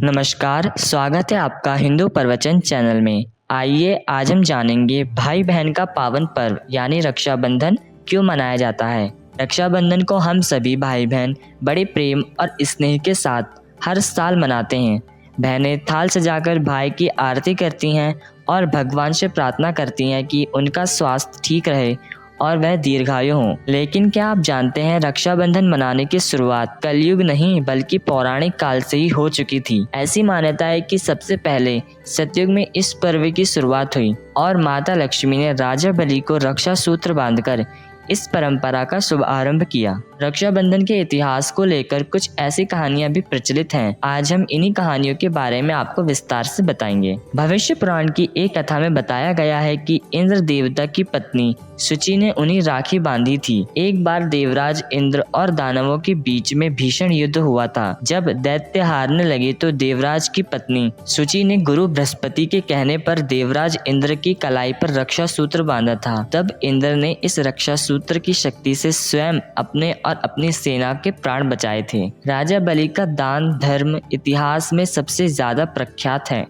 नमस्कार, स्वागत है आपका हिंदू प्रवचन चैनल में। आइए आज हम जानेंगे भाई बहन का पावन पर्व यानी रक्षाबंधन क्यों मनाया जाता है। रक्षाबंधन को हम सभी भाई बहन बड़े प्रेम और स्नेह के साथ हर साल मनाते हैं। बहनें थाल सजाकर भाई की आरती करती हैं और भगवान से प्रार्थना करती हैं कि उनका स्वास्थ्य ठीक रहे और वह दीर्घायु हों। लेकिन क्या आप जानते हैं, रक्षाबंधन मनाने की शुरुआत कलयुग नहीं बल्कि पौराणिक काल से ही हो चुकी थी। ऐसी मान्यता है कि सबसे पहले सतयुग में इस पर्व की शुरुआत हुई और माता लक्ष्मी ने राजा बलि को रक्षा सूत्र बांधकर इस परंपरा का शुभारंभ किया। रक्षाबंधन के इतिहास को लेकर कुछ ऐसी कहानियां भी प्रचलित हैं। आज हम इन्हीं कहानियों के बारे में आपको विस्तार से बताएंगे। भविष्य पुराण की एक कथा में बताया गया है कि इंद्र देवता की पत्नी शुचि ने उन्हें राखी बांधी थी। एक बार देवराज इंद्र और दानवों के बीच में भीषण युद्ध हुआ था। जब दैत्य हारने लगे तो देवराज की पत्नी शुचि ने गुरु बृहस्पति के कहने पर देवराज इंद्र की कलाई पर रक्षा सूत्र बांधा था। तब इंद्र ने इस रक्षा सूत्र की शक्ति से स्वयं अपने और अपनी सेना के प्राण बचाए थे। राजा बलि का दान धर्म इतिहास में सबसे ज्यादा प्रख्यात है।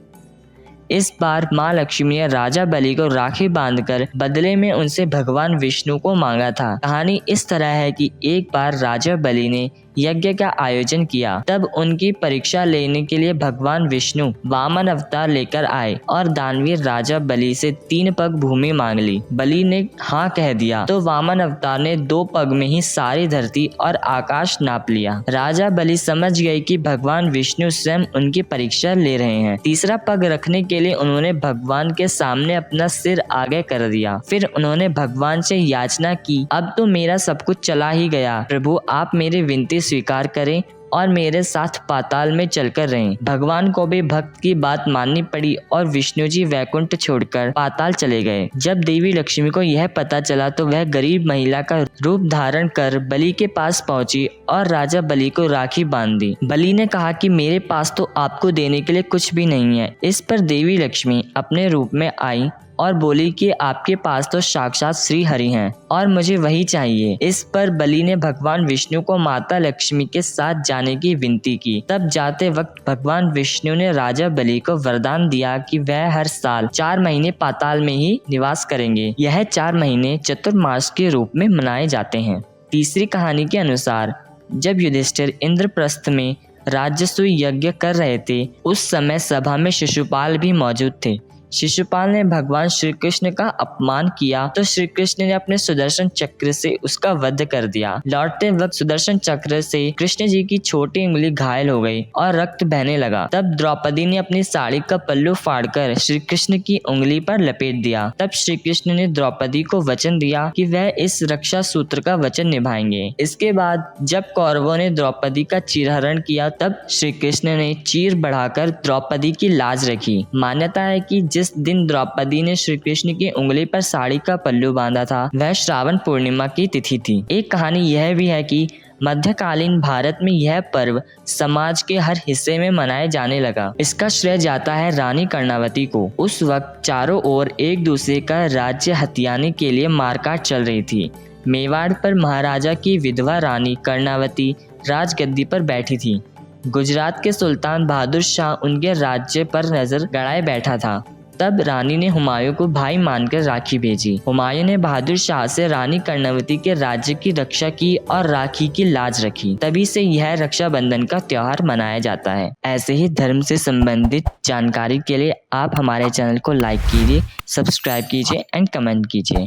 इस बार माँ लक्ष्मी ने राजा बलि को राखी बांधकर बदले में उनसे भगवान विष्णु को मांगा था। कहानी इस तरह है कि एक बार राजा बलि ने यज्ञ का आयोजन किया। तब उनकी परीक्षा लेने के लिए भगवान विष्णु वामन अवतार लेकर आए और दानवीर राजा बलि से 3 पग भूमि मांग ली। बलि ने हाँ कह दिया तो वामन अवतार ने 2 पग में ही सारी धरती और आकाश नाप लिया। राजा बलि समझ गए कि भगवान विष्णु स्वयं उनकी परीक्षा ले रहे हैं। तीसरा पग रखने के लिए उन्होंने भगवान के सामने अपना सिर आगे कर दिया। फिर उन्होंने भगवान से याचना की, अब तो मेरा सब कुछ चला ही गया, प्रभु आप मेरी विनती स्वीकार करें और मेरे साथ पाताल में चलकर रहें। भगवान को भी भक्त की बात माननी पड़ी और विष्णु जी वैकुंठ छोड़कर पाताल चले गए। जब देवी लक्ष्मी को यह पता चला तो वह गरीब महिला का रूप धारण कर बलि के पास पहुंची और राजा बलि को राखी बांध दी। बलि ने कहा कि मेरे पास तो आपको देने के लिए कुछ भी नहीं है। इस पर देवी लक्ष्मी अपने रूप में आई और बोली कि आपके पास तो साक्षात श्री हरि हैं और मुझे वही चाहिए। इस पर बलि ने भगवान विष्णु को माता लक्ष्मी के साथ जाने की विनती की। तब जाते वक्त भगवान विष्णु ने राजा बलि को वरदान दिया कि वह हर साल 4 महीने पाताल में ही निवास करेंगे। यह 4 महीने चतुर्मास के रूप में मनाए जाते हैं। तीसरी कहानी के अनुसार जब युधिष्ठिर इंद्रप्रस्थ में राजसूय यज्ञ कर रहे थे, उस समय सभा में शिशुपाल भी मौजूद थे। शिशुपाल ने भगवान श्री कृष्ण का अपमान किया तो श्री कृष्ण ने अपने सुदर्शन चक्र से उसका वध कर दिया। लौटते वक्त सुदर्शन चक्र से कृष्ण जी की छोटी उंगली घायल हो गई और रक्त बहने लगा। तब द्रौपदी ने अपनी साड़ी का पल्लू फाड़कर श्री कृष्ण की उंगली पर लपेट दिया। तब श्री कृष्ण ने द्रौपदी को वचन दिया कि वह इस रक्षा सूत्र का वचन निभाएंगे। इसके बाद जब कौरवों ने द्रौपदी का चीरहरण किया तब श्री कृष्ण ने चीर बढ़ाकर द्रौपदी की लाज रखी। मान्यता है कि जिस दिन द्रौपदी ने श्री कृष्ण की उंगली पर साड़ी का पल्लू बांधा था वह श्रावण पूर्णिमा की तिथि थी। एक कहानी यह भी है कि मध्यकालीन भारत में यह पर्व समाज के हर हिस्से में मनाए जाने लगा। इसका श्रेय जाता है रानी कर्णावती को। उस वक्त चारों ओर एक दूसरे का राज्य हथियाने के लिए मारकाट चल रही थी। मेवाड़ पर महाराजा की विधवा रानी कर्णावती राजगद्दी पर बैठी थी। गुजरात के सुल्तान बहादुर शाह उनके राज्य पर नजर गड़ाए बैठा था। तब रानी ने हुमायूं को भाई मानकर राखी भेजी। हुमायूं ने बहादुर शाह से रानी कर्णावती के राज्य की रक्षा की और राखी की लाज रखी। तभी से यह रक्षाबंधन का त्योहार मनाया जाता है। ऐसे ही धर्म से संबंधित जानकारी के लिए आप हमारे चैनल को लाइक कीजिए, सब्सक्राइब कीजिए एंड कमेंट कीजिए।